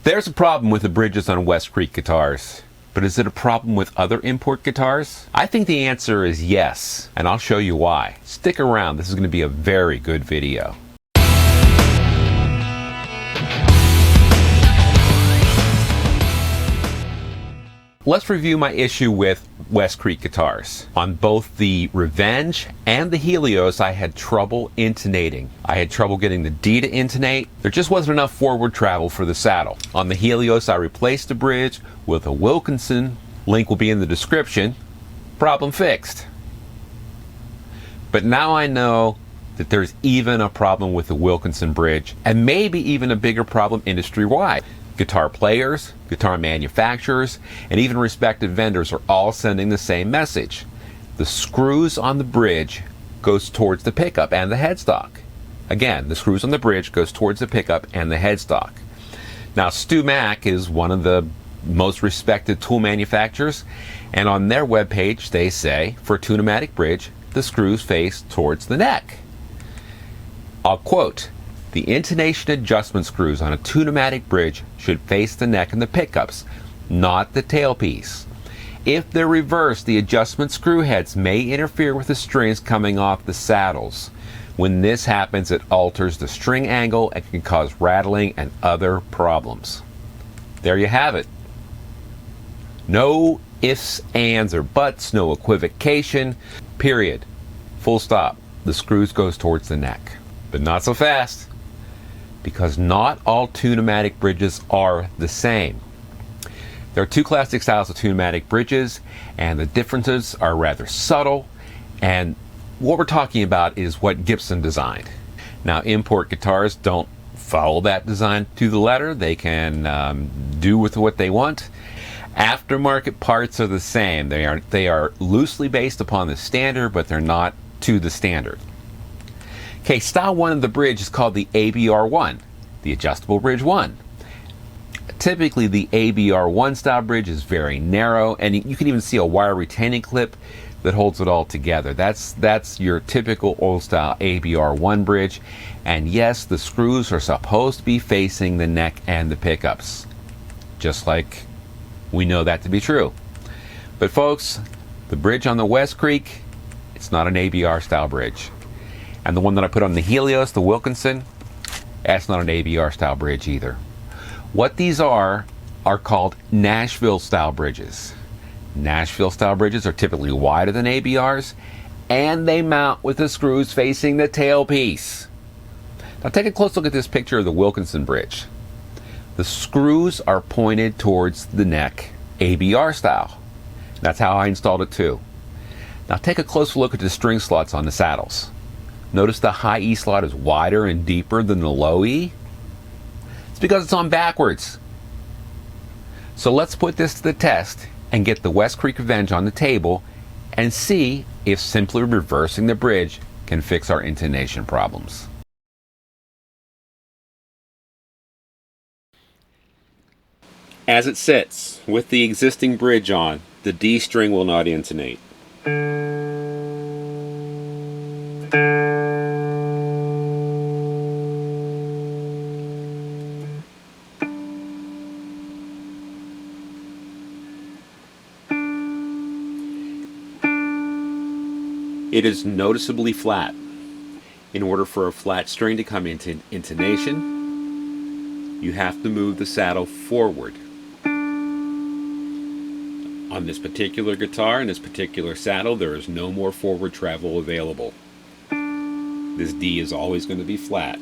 There's a problem with the bridges on WestCreek guitars. But is it a problem with other import guitars? I think the answer is yes, and I'll show you why. Stick around, this is going to be a very good video. Let's review my issue with WestCreek guitars. On both the Revenge and the Helios, I had trouble intonating. I had trouble getting the D to intonate. There just wasn't enough forward travel for the saddle. On the Helios, I replaced the bridge with a Wilkinson. Link will be in the description. Problem fixed. But now I know that there's even a problem with the Wilkinson bridge, and maybe even a bigger problem industry-wide. Guitar players, guitar manufacturers, and even respected vendors are all sending the same message. The screws on the bridge goes towards the pickup and the headstock. Again, the screws on the bridge goes towards the pickup and the headstock. Now, Stu-Mac is one of the most respected tool manufacturers, and on their webpage they say, for a Tune-O-Matic bridge, the screws face towards the neck. I'll quote, "The intonation adjustment screws on a Tune-O-Matic bridge should face the neck and the pickups, not the tailpiece. If they're reversed, the adjustment screw heads may interfere with the strings coming off the saddles. When this happens, it alters the string angle and can cause rattling and other problems." There you have it. No ifs, ands, or buts, no equivocation, period. Full stop. The screws goes towards the neck. But not so fast, because not all Tune-O-Matic bridges are the same. There are two classic styles of Tune-O-Matic bridges, and the differences are rather subtle, and what we're talking about is what Gibson designed. Now, import guitars don't follow that design to the letter. They can do with what they want. Aftermarket parts are the same. They are loosely based upon the standard, but they're not to the standard. Okay, style 1 of the bridge is called the ABR1, the Adjustable Bridge 1. Typically, the ABR1 style bridge is very narrow, and you can even see a wire retaining clip that holds it all together. That's your typical old style ABR1 bridge, and yes, the screws are supposed to be facing the neck and the pickups, just like we know that to be true. But folks, the bridge on the WestCreek, it's not an ABR style bridge. And the one that I put on the Helios, the Wilkinson, that's not an ABR style bridge either. What these are called Nashville style bridges. Nashville style bridges are typically wider than ABRs, and they mount with the screws facing the tailpiece. Now take a close look at this picture of the Wilkinson bridge. The screws are pointed towards the neck, ABR style. That's how I installed it too. Now take a closer look at the string slots on the saddles. Notice the high E slot is wider and deeper than the low E. It's because it's on backwards. So let's put this to the test and get the WestCreek Revenge on the table and see if simply reversing the bridge can fix our intonation problems. As it sits, with the existing bridge on, the D string will not intonate. It is noticeably flat. In order for a flat string to come into intonation, you have to move the saddle forward. On this particular guitar and this particular saddle, there is no more forward travel available. This D is always going to be flat.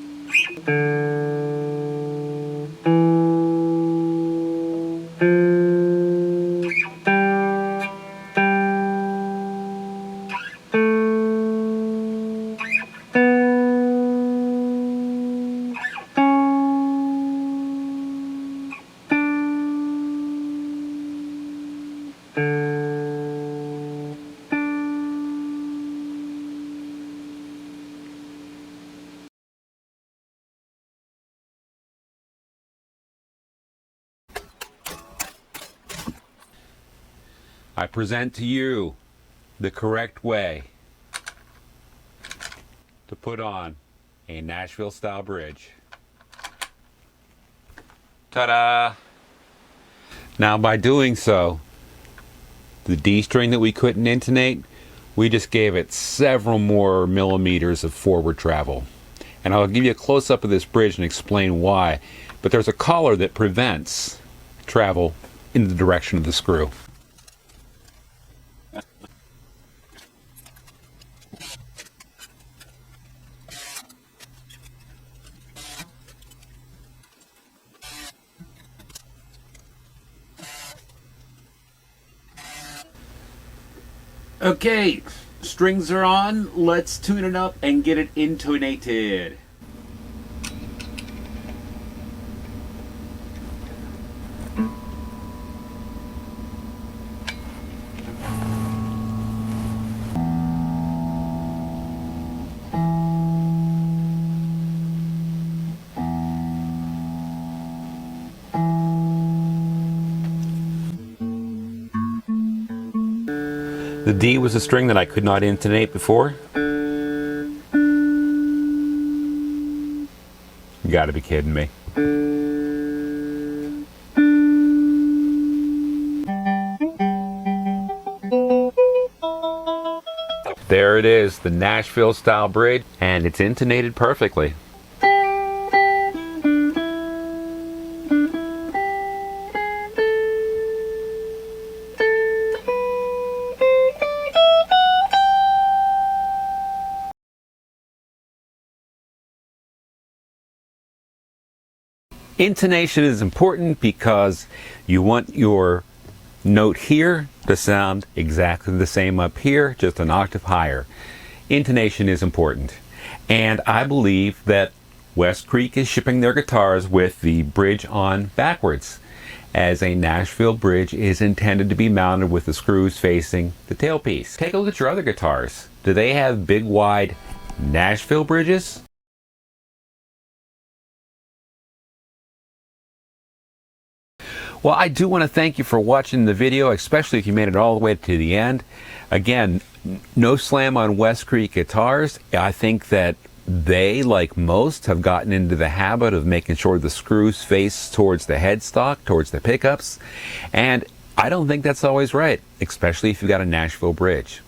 I present to you the correct way to put on a Nashville style bridge. Ta-da! Now by doing so, the D string that we couldn't intonate, we just gave it several more millimeters of forward travel. And I'll give you a close-up of this bridge and explain why. But there's a collar that prevents travel in the direction of the screw. Okay, strings are on. Let's tune it up and get it intonated. The D was a string that I could not intonate before. You gotta be kidding me. There it is, the Nashville style bridge, and it's intonated perfectly. Intonation is important because you want your note here to sound exactly the same up here, just an octave higher. Intonation is important. And I believe that WestCreek is shipping their guitars with the bridge on backwards, as a Nashville bridge is intended to be mounted with the screws facing the tailpiece. Take a look at your other guitars. Do they have big, wide Nashville bridges? Well, I do want to thank you for watching the video, especially if you made it all the way to the end. Again, no slam on WestCreek guitars. I think that they, like most, have gotten into the habit of making sure the screws face towards the headstock, towards the pickups. And I don't think that's always right, especially if you've got a Nashville bridge.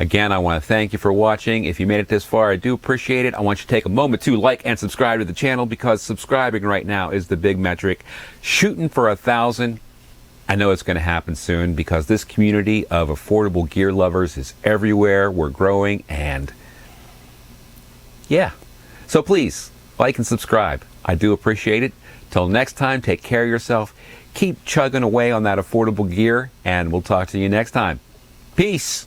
Again, I want to thank you for watching. If you made it this far, I do appreciate it. I want you to take a moment to like and subscribe to the channel, because subscribing right now is the big metric. Shooting for 1,000. I know it's going to happen soon, because this community of affordable gear lovers is everywhere. We're growing, and yeah. So please, like and subscribe. I do appreciate it. Till next time, take care of yourself. Keep chugging away on that affordable gear, and we'll talk to you next time. Peace.